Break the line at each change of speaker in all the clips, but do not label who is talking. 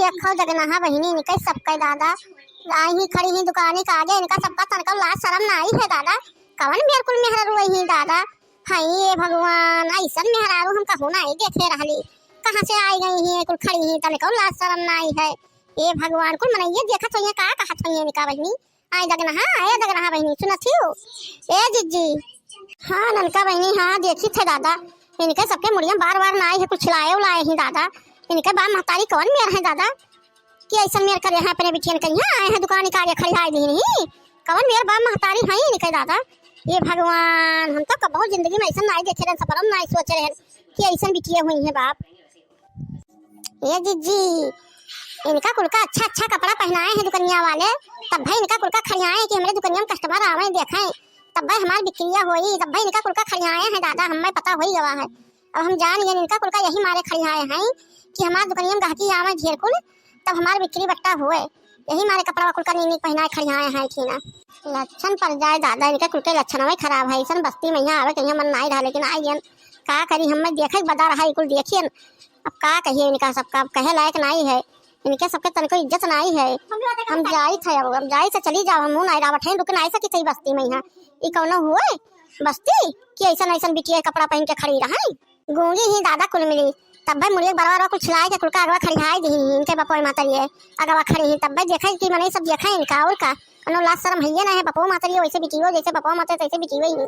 देखो जगना बहिनी इनके सबके दादा आई ही खड़ी ही दुकान के आगे इनका सबका तनका लाज शर्म ना आई है दादा। कवन मेरे कुल मेहरारू ही दादा। हाय ये भगवान ऐसन मेहरारू हम कहूँ ना देखे रहली कहाँ से आई गई है कुल खड़ी ही तनका लाज शर्म ना आई है। ये भगवान कुल मनइए देखत होइए का कहत होइए इनका बहिनी आई जगना बहिनी सुनत हो ए जिज्जी। हाँ ननका बहिनी हाँ देखी थे दादा इनके सबके मुड़िया बार बार ना आई है कुछ खिलाए उलाए ही दादा। इनके बाप महतारी कौन मेर है दादा कि ऐसा मेर करे हैं अपने बिटियन कहीं आए हैं दुकान के आगे खड़ी आई दी नहीं कौन मेर बाप महतारी है इनके दादा। ये भगवान हम तो कबो जिंदगी में ऐसा ना देखे रहे सफर ना सोच रहे कि ऐसा बिटिया हुई है बाप। ये जिज्जी इनका कुल का अच्छा अच्छा कपड़ा पहनाए हैं दुकनिया वाले तब भाई इनका कुल का खड़ियाए कि हमारे दुकनिया में कस्टमर आवे देखें तब भाई हमारी बिक्रिया होई तब भाई इनका कुल का खड़ियाए हैं दादा हमें पता हो ही गवा है। अब हम जान गए इनका कुल का यही मारे खड़ियाए हैं कि हमारे दुकनिया में गाहकी आवे ढेर कुल तब हमारी बिक्री बट्टा हुए यही मारे कपड़ा कुल का नीनी पहनाए खड़ियाए हैं कि ना लक्षण पर जाए दादा इनका कुल के लक्षण में खराब है ऐसा बस्ती में यहाँ आवे कहीं मन ना रहा लेकिन आई का करी हमें देखे बता रहा कुल देखिए अब का कहिए इनका सबका कहे लायक नहीं है इनके सबके तन को इज्जत नहीं है। हम जाई थे अब जाई से चली जाओ मुँह नहीं रावट है रुकना ऐसा कि बस्ती में यहाँ ये कौनो हुए बस्ती कि ऐसा ऐसा बिटिया कपड़ा पहन के खड़ी रहा गूंगी ही दादा कुल मिली तब भाई मुझे बराबर कुछ खिलाए के कुल का अगवा खड़ी हाई दी इनके बपोई मातरिये अगवा खड़ी ही तब भाई देखे कि मैंने सब देखा इनका और का अनो लाज शर्म है ना है बपो मातरिये वैसे बिटियो जैसे बपो माते तैसे बिटियो ही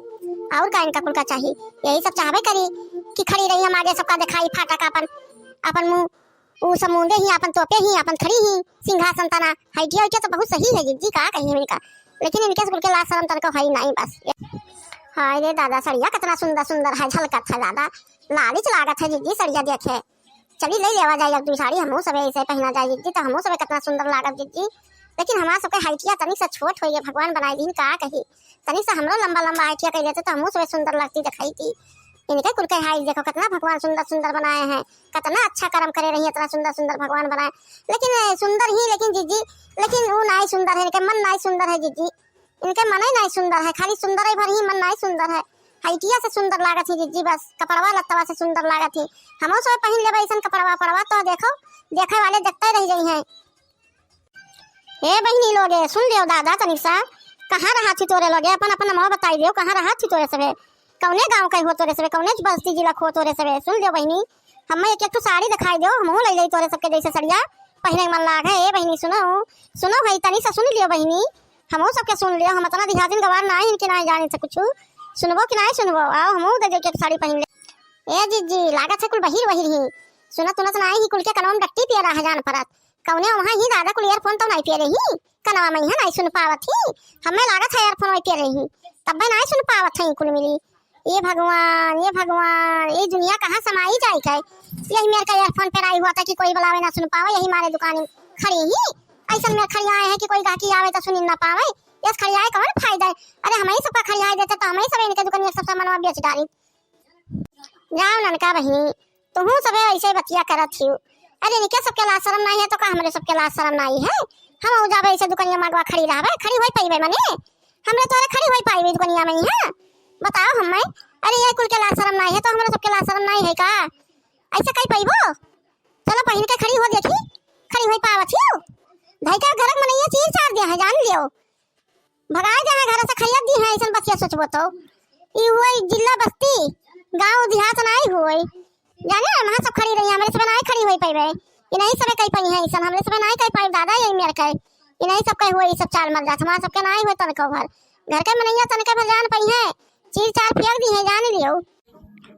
और का इनका कुल का चाहिए यही सब चाहबे करी कि खड़ी रही हम आगे सबका दिखाई फाटक अपन मुँह वो समुंदे ही अपन तोपे ही अपन खड़ी ही सिंहासन तना हाइटिया तो बहुत सही है जिज्जी का कहीं इनका लेकिन इनके स्कूल के लाज शर्म तनका है नहीं बस। हाय रे दादा सड़िया कितना सुंदर सुंदर है झलकत है दादा लालिच लागत है जिज्जी सड़िया देखे चली ले लेवा जाए एक साड़ी हमो सब ऐसे पहना जाए जिज्जी तो हमो सब कितना सुंदर लागत जिज्जी लेकिन हमारा सबके हाइटिया तनी से छोट हो भगवान बनाई दी का कही तनी से हमरो लंबा लंबा हाइटिया कह देते तो हमो सब सुंदर लगती दिखाई थी। इनके कुल के हाई देखो कितना भगवान सुंदर सुंदर बनाए हैं कितना अच्छा कर्म करे रही है इतना सुंदर सुंदर भगवान बनाए लेकिन सुंदर ही लेकिन जिज्जी लेकिन वो नहीं सुंदर है इनके मन नहीं सुंदर है जिज्जी इनके मन ही नहीं सुंदर है खाली सुंदर भर ही मन नहीं सुंदर है हाइटिया से सुंदर लागत थी जिज्जी बस कपड़वा लत्तवा से सुंदर लागत थी हमो सब पहन लेबे ऐसा कपड़वा पड़वा तो देखो देखे वाले देखते रह गई हैं। ए बहनी लोगे सुन लियो दादा तनिसा कहाँ रहा थी तोरे लोगे अपन अपन नाम बताई दियो कहाँ रहा थी तोरे सबे कौने गांव का हो तोरे सबे कौने बस्ती जिला खो तोरे सबे सुन लियो बहनी हमें एक तो साड़ी दिखाई दो हम ले ले तोरे सबके जैसे सड़िया पहने मन लाग है। ए बहनी सुनो सुनो भाई तनी से सुन लियो बहनी हमो सबके सुन लियो हम इतना दिहादिन गवार ना है कि ना जाने से कुछ सुनबो कि नहीं सुनबो आओ हमो दे दे के साड़ी पहन ले। ए जिज्जी लागत है कुल बहिर ही सुनत सुनत ना ही कुल के कनवा में डट्टी पिया रहा जान परत कौने वहां ही दादा कुल ईयरफोन तो नहीं पिया रही कनवा में नहीं सुन पावत ही हमें लागत है ईयरफोन में पिया रही तब मैं नहीं सुन पावत है कुल मिली। ये भगवान ये दुनिया कहाँ समाई जाए है यही मेरे का ईयरफोन पे आई हुआ था कि कोई बुलावे ना सुन पावे यही मारे दुकान खड़ी ही ऐसा मेरे खड़ी आए हैं कि कोई गाकी आवे तो सुन ना पावे यस खड़ी आए कौन फायदा है अरे हमें सबका खड़ी आए देते तो हमें सब इनके दुकान सब सामान बेच डाली जाओ ननका बहनी तुम सब ऐसे बतिया करत थी अरे इनके सबके लाज शर्म नहीं है तो का हमारे सबके लाज शर्म नहीं है हम हो जावे ऐसे दुकानिया मांगवा खड़ी रहबे खड़ी होई पाइबे मने हमरे तोरे खड़ी होई पाइबे दुकानिया में है बताओ हमें अरे ये कुल के लाज शर्म नहीं है तो हमारे सबके लाज शर्म नहीं है का ऐसा कहीं पाइबो चलो पहन के खड़ी हो देखी खड़ी होई पावत हो भाई का घर में नहीं चीज चार दिया है जान लियो भगाए जा घर से खैयत दी है ऐसा बतिया सोचबो तो ई हुई जिला बस्ती गांव देहात नहीं हुई जाने वहां सब खड़ी रही हमारे सब नहीं खड़ी होई पाइबे ये नहीं सब कहीं पाई है ऐसा हमरे सब नहीं कहीं पाई दादा यही मेरे का ये नहीं सब कहीं हुई सब चाल मर जात हमारा सबके नहीं होय तन को घर के मनैया तन के भर जान पई है चीज चार फेंक दी है जान लियो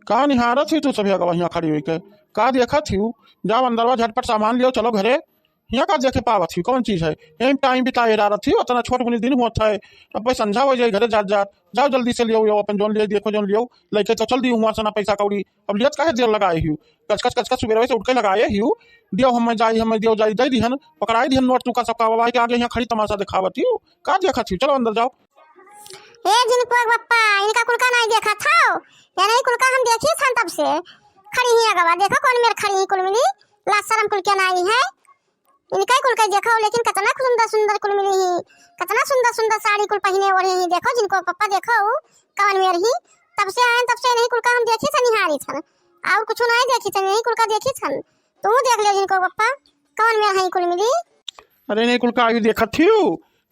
का निहारत थी तू सब यहाँ खड़ी हुई के का देखा थी जाओ अंदरवा झटपट सामान लियो चलो घरे यहाँ का देखे पावत थी कौन चीज है यही टाइम बिताए जा रही थी उतना छोट मुनी दिन हुआ था अब भाई संझा हो जाए घरे जात जाओ जल्दी से लियो अपन जोन लियो देखो जोन लियो लेके तो चल दी हुआ सना पैसा कौड़ी अब लियत काहे देर लगाए हियो कच सुबह से उठ के लगाए हियो दियो हमें दियो जाई दे दिहन पकड़ाई दिहन नोट तू का सबका बाबा के आगे यहाँ खड़ी तमाशा दिखावत हियो का देखा थी चलो अंदर जाओ।
ए जिनको पप्पा इनका कुलका नहीं देखा था या नहीं कुलका हम देखी था तब से खड़ी ही अगवा देखो कौन मेरे खड़ी कुल मिली लाज शर्म कुल क्या नहीं है इनका कुल का देखो लेकिन कितना सुंदर सुंदर कुल मिली ही कितना सुंदर सुंदर साड़ी कुल पहने ओढ़े ही देखो जिनको पप्पा देखो कौन मेरे ही तब से आए तब से नहीं कुल का हम देखी था निहारी था और कुछ नहीं देखी था नहीं कुल का देखी था तू देख ले जिनको पप्पा कौन मेरे है नहीं कुल मिली।
अरे नहीं कुल का आयु देखत थी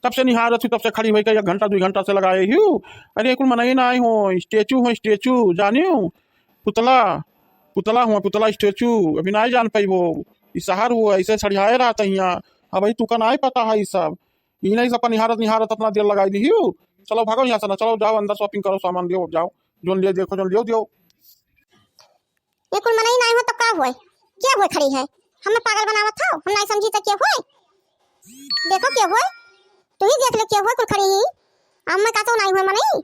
तब से निहारत थी, तब से खड़ी हुई के 1 घंटा 2 घंटा से लगाए हूँ। अरे कुल मनाई ना आई हो, स्टेचू हो स्टेचू जानियो, पुतला पुतला हुआ पुतला स्टेचू अभी ना जान पाई वो शहर हुआ ऐसे सड़ियाए रहा यहाँ। अब भाई तू का ना पता है ये सब, ये नहीं सब निहारत निहारत अपना दिल लगाई दी हूँ। चलो भागो यहाँ से ना, चलो जाओ अंदर शॉपिंग करो, सामान दियो जाओ, जो ले देखो जो लियो दियो।
ये कुल मनाई नहीं हो तो का हुए, क्या हुए खड़ी है, हमें पागल बनावत था, हम नहीं समझी तो क्या हुए। देखो क्या हुए, तू ही देख ले क्या हुए कुल खड़ी ही, हम में का तो नहीं हुए मनाई।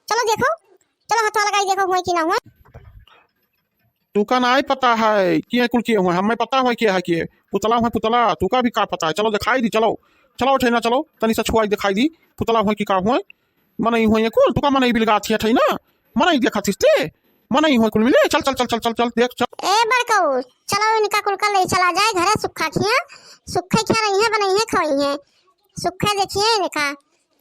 चलो देखो, चलो हाथ लगाई देखो हुए कि ना हुए।
तू का ना पता है कि कुल किए हुए, हमें पता हुआ क्या है कि पुतला हुआ पुतला, तू का भी का पता है। चलो दिखाई दी, चलो चलो ठेना चलो तनी से छुआई दिखाई दी पुतला हुआ कि का हुआ मनई हुए कुल, तू का मनई बिलगा थी ठई ना मनई देखा थी मनई हुए कुल मिले। चल चल चल चल चल चल देख चल।
ए बड़कऊ चलो इनका कुल का ले चला जाए घरे, सुखा खिया सुखे खिया रही है बनाई है खवाई है, सुखे देखिए इनका।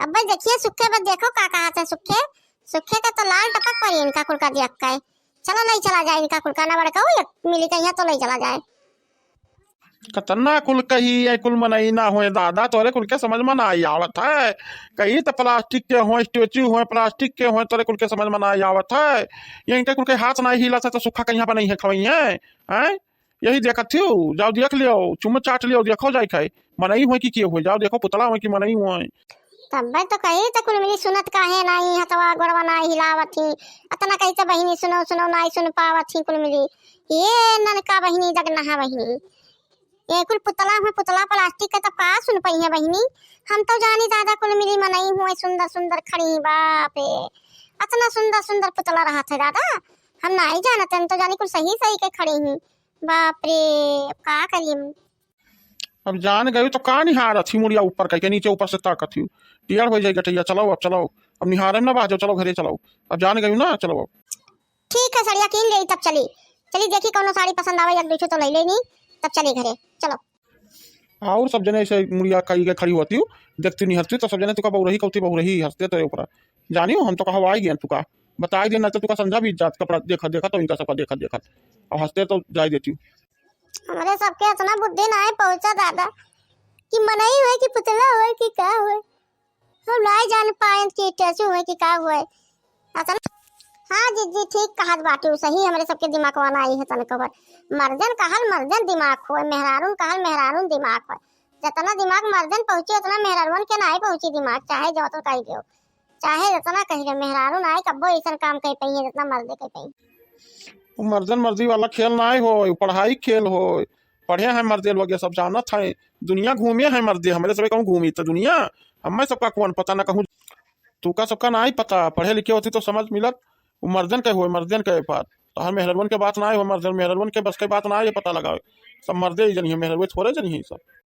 अब भाई देखिए सुखे बस देखो का कहा है, सुखे सुखे का तो लाल टपक पड़ी इनका कुल का देख के। चलो नहीं चला जाए इनका कुल का ना बड़कऊ मिली कहीं तो नहीं चला जाए।
खतरनाक कुल कही है कुल मनई ना हुए दादा, तोरे कुल के समझ में ना आई आवत है। कहीं तो प्लास्टिक के हो स्टेचू हो प्लास्टिक के हो, तोरे कुल के समझ में ना आई आवत है। ये इनके कुल के हाथ ना हिला तो सुखा कहीं पर नहीं है खवई है हैं? यही देखत थी, जाओ देख लियो, चुम चाट लियो, देखो जाए खाए मनई हुए कि हुए, जाओ देखो पुतला हुए कि मनई हुए।
तब भाई तो कही तो कुल मिली सुनत का है नहीं हथवा गोड़वा ना हिलावत थी, अतना कही तो बहिनी सुनो सुनो नहीं सुन पावत थी कुल मिली। ये ननका बहिनी जगनहा बहिनी, ये कुल पुतला है पुतला प्लास्टिक का, तब का सुन पाई है बहिनी। हम तो जानी दादा कुल मिली मनई हुए सुंदर सुंदर खड़ी, बाप रे अतना सुंदर सुंदर पुतला रहा था दादा, हम नहीं जानते, हम तो जानी कुल सही सही के खड़ी ही, बाप रे का करी।
अब जान गई तो का निहार थी मुड़िया ऊपर कह के नीचे ऊपर से ताकत थी, टियर हो जाए गठैया। चलो अब चलो, अब निहारे ना बाजो, चलो घरे चलो, अब जान गई ना, चलो अब।
ठीक है साड़िया कीन ले तब चली चली देखी कौनो साड़ी पसंद आवे एक दूसरे तो ले लेनी, तब चली घरे चलो।
और सब जने ऐसे मुड़िया कही के खड़ी होती हूँ, देखती नहीं हंसती तो सब जने तुका बहु रही कहती बहु रही हंसते तेरे ऊपर। जानियो हम तो कहा आई गए तुका बता देना तो तुका समझा भी जात कपड़ा देखा देखा तो इनका सबका देखा देखा और हंसते तो जाई देती हूँ।
हमारे सबके इतना बुद्धि ना है पहुंचा दादा कि मनई हुए कि पुतला हुए कि का हुए, हम नहीं जान पाए कि कैसे हुए कि का हुए अतना। हाँ जी ठीक कहत बाटू, सही हमारे सबके दिमाग वाला आई है तन कबर। मर्दन कहल मर्दन दिमाग होए, मेहरारून कहल मेहरारून दिमाग होए। जितना दिमाग मर्दन पहुंचे उतना मेहरारून के नहीं पहुंची दिमाग, चाहे जो तो कही दो, चाहे जितना कही मेहरारून आए कब्बो ऐसा काम कही पई है जितना मर्दे कही पई।
मर्दन मर्दी वाला खेल ना हो, पढ़ाई खेल हो, पढ़े हैं मर्दे लोग ये सब जानत है, दुनिया घूमे हैं मर्दे, हमारे सब कहूँ घूमी तो दुनिया हमें सबका कौन पता ना कहूँ, तू का सबका ना ही पता, पढ़े लिखे होती तो समझ मिलत। वो मर्दन के हुए मर्दन के बात तो हर मेहरबन के बात ना हो, मर्दन मेहरबन के बस के बात ना ये पता लगाओ, सब मर्दे ही जनी है, मेहरबे थोड़े जनी है सब।